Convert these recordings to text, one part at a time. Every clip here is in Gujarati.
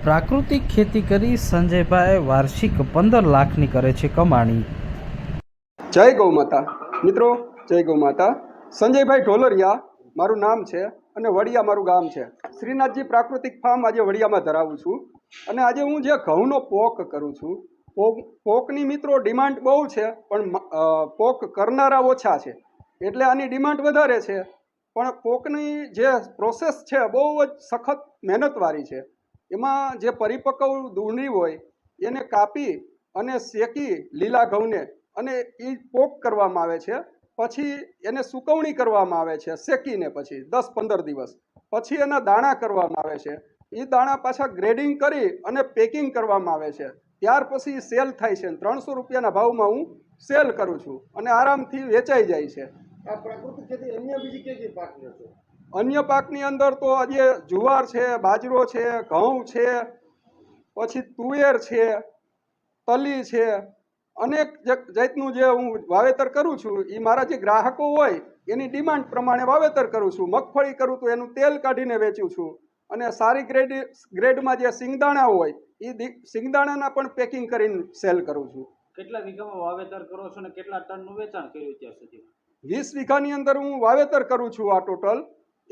પ્રાકૃતિક ખેતી કરી સંજયભાઈ વાર્ષિક 15 લાખની કરે છે કમાણી। જય ગૌ માતા મિત્રો, જય ગૌ માતા। સંજયભાઈ ઢોલરિયા મારું નામ છે અને વડિયા મારું ગામ છે। શ્રીનાથજી પ્રાકૃતિક ફાર્મ આજે વડિયામાં ધરાવું છું અને આજે હું જે ઘઉંનો પોક કરું છું, પોકની મિત્રો ડિમાન્ડ બહુ છે પણ પોક કરનારા ઓછા છે, એટલે આની ડિમાન્ડ વધારે છે। પણ પોકની જે પ્રોસેસ છે બહુ જ સખત મહેનતવાળી છે। એમાં જે પરિપક્વ ડુંગળી હોય એને કાપી અને શેકી લીલા ઘઉંને અને એ પોક કરવામાં આવે છે। પછી એને સુકવણી કરવામાં આવે છે શેકીને, પછી 10-15 દિવસ પછી એના દાણા કરવામાં આવે છે। એ દાણા પાછા ગ્રેડિંગ કરી અને પેકિંગ કરવામાં આવે છે। ત્યાર પછી સેલ થાય છે। 300 રૂપિયાના ભાવમાં હું સેલ કરું છું અને આરામથી વેચાઈ જાય છે। આ પ્રાકૃતિક ખેતી અન્ય બીજી કઈ પાકની છે? અન્ય પાકની અંદર તો આજે જુવાર છે, બાજરો છે, ઘઉં છે, પછી તુવેર છે, તલી છે, અનેક જાતનું જે હું વાવેતર કરું છું એ મારા જે ગ્રાહકો હોય એની ડિમાન્ડ પ્રમાણે વાવેતર કરું છું। મગફળી કરું તો એનું તેલ કાઢીને વેચું છું અને સારી ગ્રેડમાં જે સિંગદાણા હોય એ સિંગદાણાના પણ પેકિંગ કરીને સેલ કરું છું। કેટલા વીઘામાં વાવેતર કરો છો અને કેટલા ટનનું વેચાણ કર્યું ત્યાં સુધી? 20 વીઘાની અંદર હું વાવેતર કરું છું આ ટોટલ।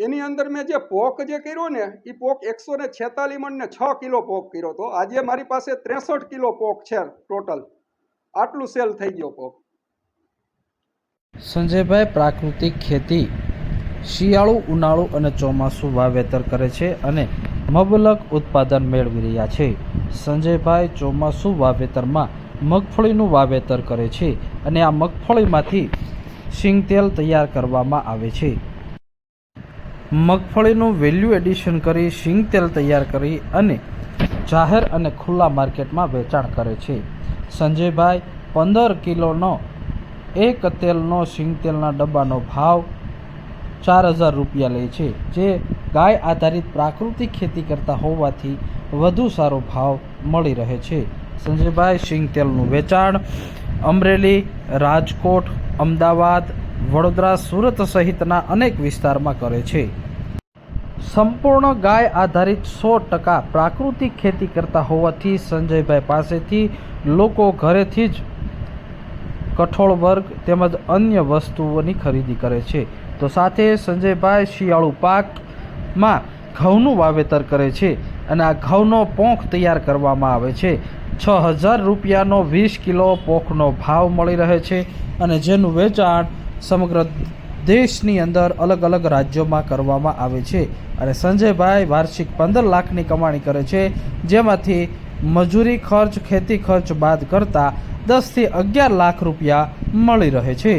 એની અંદર મેં જે પોક જે કર્યો ને એ પોક 146 મણ ને 6 કિલો પોક કર્યો હતો। આજે મારી પાસે 63 કિલો પોક છે ટોટલ। આટલું સેલ થઈ ગયો પોક। સંજયભાઈ પ્રાકૃતિક ખેતી શિયાળુ, ઉનાળુ અને ચોમાસું વાવેતર કરે છે અને મબલક ઉત્પાદન મેળવી રહ્યા છે। સંજયભાઈ ચોમાસું વાવેતરમાં મગફળીનું વાવેતર કરે છે અને આ મગફળીમાંથી સિંગતેલ તૈયાર કરવામાં આવે છે। મગફળીનું વેલ્યુ એડિશન કરી સિંગતેલ તૈયાર કરી અને જાહેર અને ખુલ્લા માર્કેટમાં વેચાણ કરે છે। સંજયભાઈ 15 કિલોનો એક તેલનો સિંગતેલના ડબ્બાનો ભાવ 4000 રૂપિયા લે છે, જે ગાય આધારિત પ્રાકૃતિક ખેતી કરતા હોવાથી વધુ સારો ભાવ મળી રહે છે। સંજયભાઈ સિંગતેલનું વેચાણ અમરેલી, રાજકોટ, અમદાવાદ, વડોદરા, સુરત સહિતના અનેક વિસ્તારમાં કરે છે। સંપૂર્ણ ગાય આધારિત 100% પ્રાકૃતિક ખેતી કરતા હોવાથી સંજયભાઈ પાસેથી લોકો ઘરેથી જ કઠોળ વર્ગ તેમજ અન્ય વસ્તુઓની ખરીદી કરે છે। તો સાથે સંજયભાઈ શિયાળુ પાકમાં ઘઉંનું વાવેતર કરે છે અને આ ઘઉંનો પોંખ તૈયાર કરવામાં આવે છે। 6000 રૂપિયાનો 20 કિલો પોંખનો ભાવ મળી રહે છે અને જેનું વેચાણ સમગ્ર દેશની અંદર અલગ અલગ રાજ્યોમાં કરવામાં આવે છે અને સંજયભાઈ વાર્ષિક 15 લાખની કમાણી કરે છે, જેમાંથી મજૂરી ખર્ચ, ખેતી ખર્ચ બાદ કરતાં 10 થી 11 લાખ રૂપિયા મળી રહે છે।